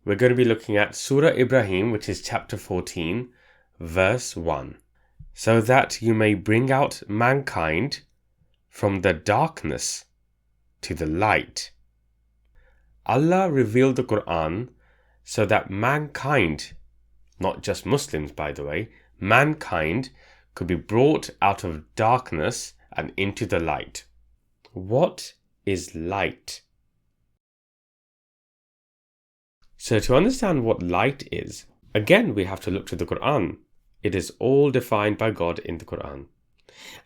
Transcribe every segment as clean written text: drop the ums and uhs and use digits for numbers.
we're going to be looking at Surah Ibrahim, which is chapter 14, verse 1. So that you may bring out mankind from the darkness to the light. Allah revealed the Qur'an so that mankind, not just Muslims by the way, mankind could be brought out of darkness and into the light. What is light? So to understand what light is, again we have to look to the Qur'an. It is all defined by God in the Qur'an.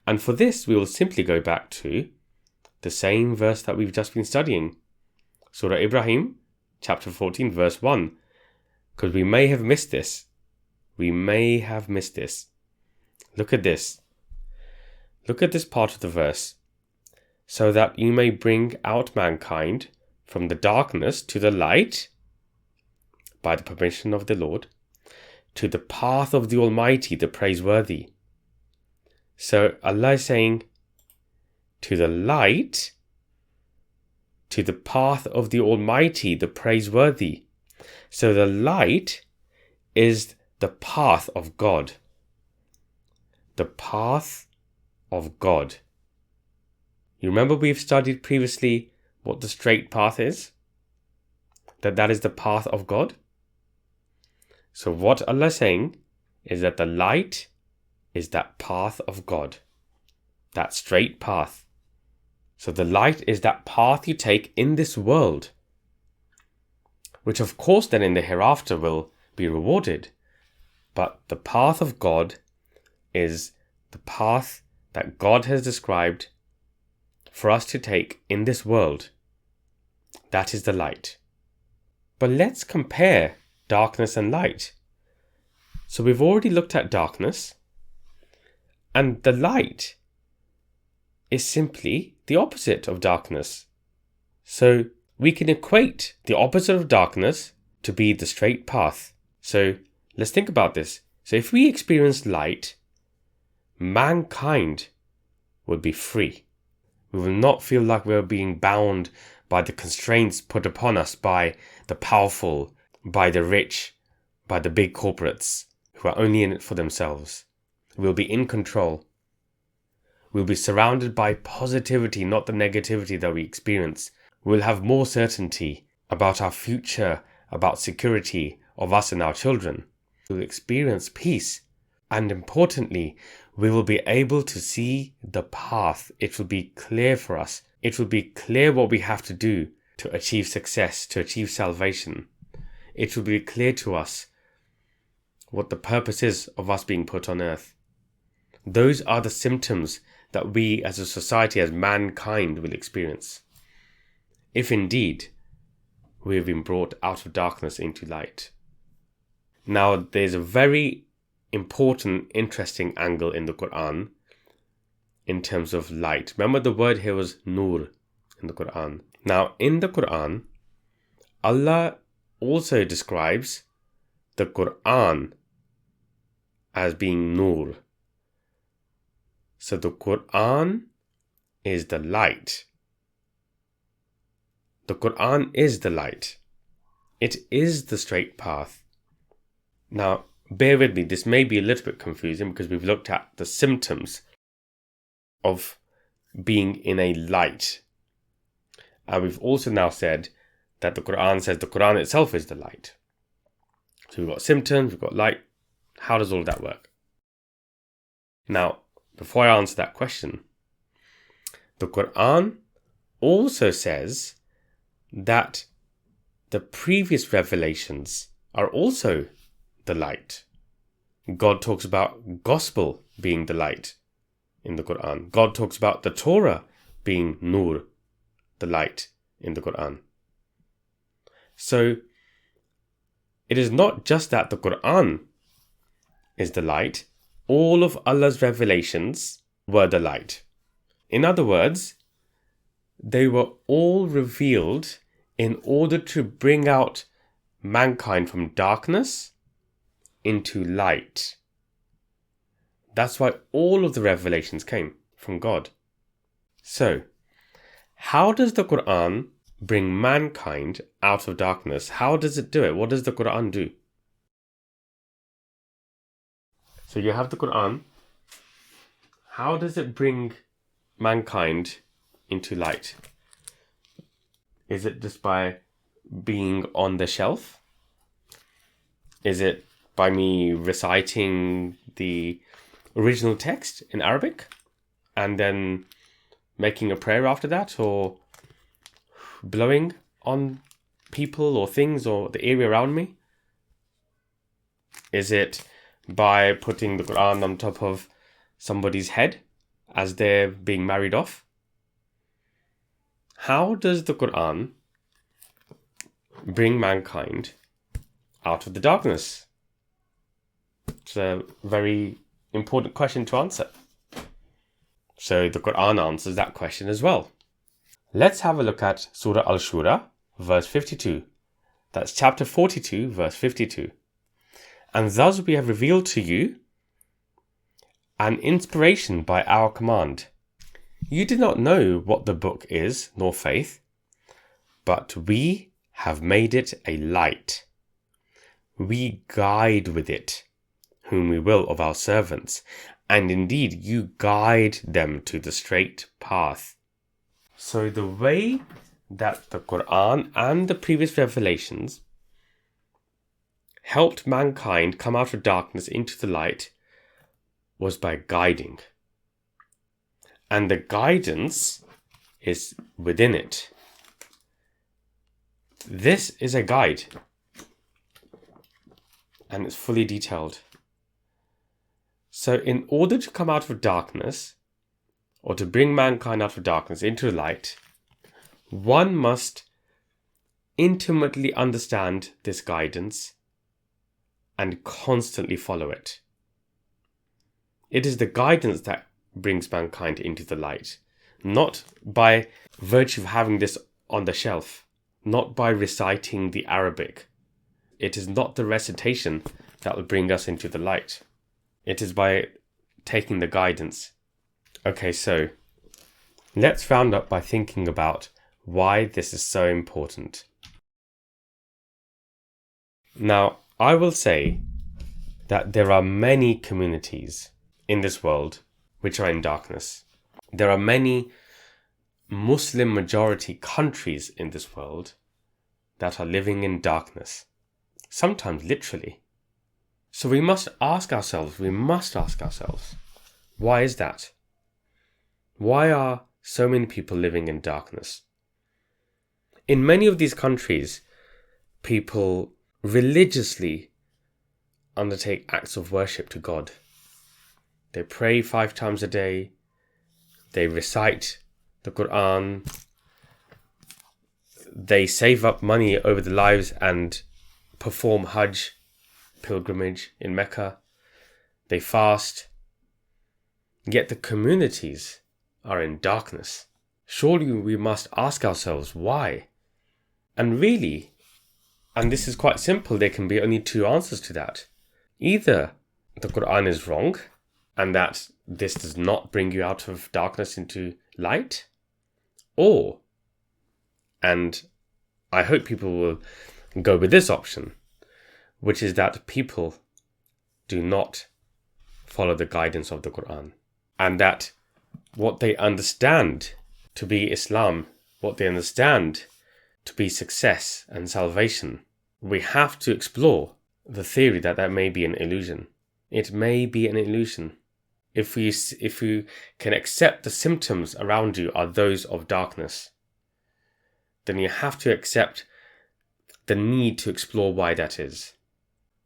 And for this we will simply go back to the same verse that we've just been studying. Surah Ibrahim, chapter 14, verse 1. Because we may have missed this. Look at this. Look at this part of the verse. So that you may bring out mankind from the darkness to the light, by the permission of the Lord, to the path of the Almighty, the praiseworthy. So Allah is saying, to the light, to the path of the Almighty, the praiseworthy. So the light is the path of God. The path of God. You remember we've studied previously what the straight path is? That is the path of God. So what Allah is saying is that the light is that path of God. That straight path. So the light is that path you take in this world, which of course then in the hereafter will be rewarded. But the path of God is the path that God has described for us to take in this world. That is the light. But let's compare darkness and light. So we've already looked at darkness, and the light is simply the opposite of darkness. So we can equate the opposite of darkness to be the straight path. So let's think about this. So if we experience light, mankind would be free. We will not feel like we're being bound by the constraints put upon us by the powerful, by the rich, by the big corporates who are only in it for themselves. We'll be in control. We'll be surrounded by positivity, not the negativity that we experience. We'll have more certainty about our future, about security of us and our children. We'll experience peace. And importantly, we will be able to see the path. It will be clear for us. It will be clear what we have to do to achieve success, to achieve salvation. It will be clear to us what the purpose is of us being put on earth. Those are the symptoms that we as a society, as mankind, will experience, if indeed we have been brought out of darkness into light. Now, there's a very important, interesting angle in the Qur'an in terms of light. Remember the word here was nur in the Qur'an. Now, in the Qur'an, Allah also describes the Qur'an as being nur. So the Qur'an is the light. The Qur'an is the light. It is the straight path. Now, bear with me, this may be a little bit confusing because we've looked at the symptoms of being in a light. And we've also now said that the Qur'an says the Qur'an itself is the light. So we've got symptoms, we've got light. How does all of that work? Now, before I answer that question, the Qur'an also says that the previous revelations are also the light. God talks about gospel being the light in the Qur'an. God talks about the Torah being nur, the light in the Qur'an. So it is not just that the Qur'an is the light. All of Allah's revelations were the light. In other words, they were all revealed in order to bring out mankind from darkness into light. That's why all of the revelations came from God. So, how does the Qur'an bring mankind out of darkness. How does it do it? What does the Qur'an do? So you have the Qur'an. How does it bring mankind into light? Is it just by being on the shelf? Is it by me reciting the original text in Arabic and then making a prayer after that, or blowing on people or things or the area around me? Is it by putting the Qur'an on top of somebody's head as they're being married off? How does the Qur'an bring mankind out of the darkness? It's a very important question to answer. So the Qur'an answers that question as well. Let's have a look at Surah Al-Shura, verse 52. That's chapter 42, verse 52. And thus we have revealed to you an inspiration by our command. You did not know what the book is, nor faith, but we have made it a light. We guide with it whom we will of our servants, and indeed you guide them to the straight path. So the way that the Qur'an and the previous revelations helped mankind come out of darkness into the light was by guiding. And the guidance is within it. This is a guide, and it's fully detailed. So in order to come out of darkness, or to bring mankind out of darkness into light, one must intimately understand this guidance and constantly follow it. It is the guidance that brings mankind into the light, not by virtue of having this on the shelf, not by reciting the Arabic. It is not the recitation that will bring us into the light. It is by taking the guidance. Okay, so let's round up by thinking about why this is so important. Now, I will say that there are many communities in this world which are in darkness. There are many Muslim majority countries in this world that are living in darkness, sometimes literally. So we must ask ourselves, why is that? Why are so many people living in darkness? In many of these countries, people religiously undertake acts of worship to God. They pray 5 times a day. They recite the Qur'an. They save up money over their lives and perform Hajj pilgrimage in Mecca. They fast. Yet the communities are in darkness. Surely we must ask ourselves why. And really, and this is quite simple, there can be only 2 answers to that. Either the Qur'an is wrong, and that this does not bring you out of darkness into light, or, and I hope people will go with this option, which is that people do not follow the guidance of the Qur'an, and that what they understand to be Islam, what they understand to be success and salvation, we have to explore the theory that that may be an illusion. It may be an illusion. If you can accept the symptoms around you are those of darkness, then you have to accept the need to explore why that is.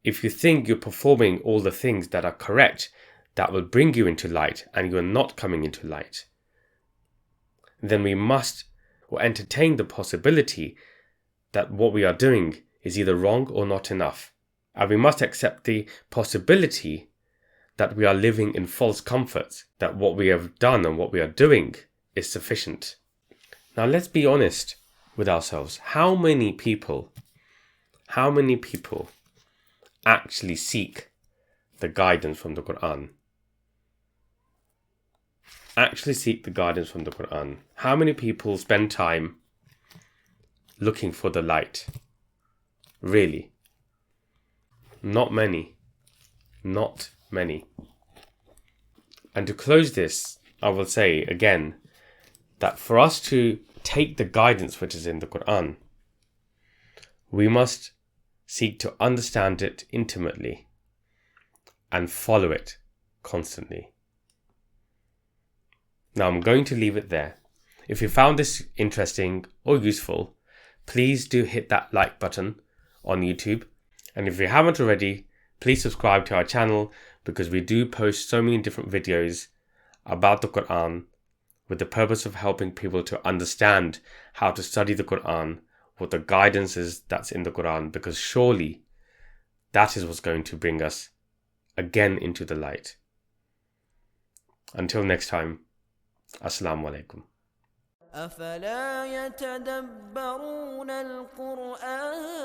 If you think you're performing all the things that are correct, that will bring you into light, and you're not coming into light, then we must entertain the possibility that what we are doing is either wrong or not enough. And we must accept the possibility that we are living in false comforts, that what we have done and what we are doing is sufficient. Now let's be honest with ourselves. How many people actually seek the guidance from the Qur'an? Actually seek the guidance from the Qur'an. How many people spend time looking for the light. Really. Not many. Not many. And to close this, I will say again that for us to take the guidance which is in the Qur'an, we must seek to understand it intimately and follow it constantly. Now I'm going to leave it there. If you found this interesting or useful, please do hit that like button on YouTube. And if you haven't already, please subscribe to our channel, because we do post so many different videos about the Qur'an with the purpose of helping people to understand how to study the Qur'an, what the guidance is that's in the Qur'an, because surely that is what's going to bring us again into the light. Until next time, Assalamu alaikum. أفلا يتدبرون القرآن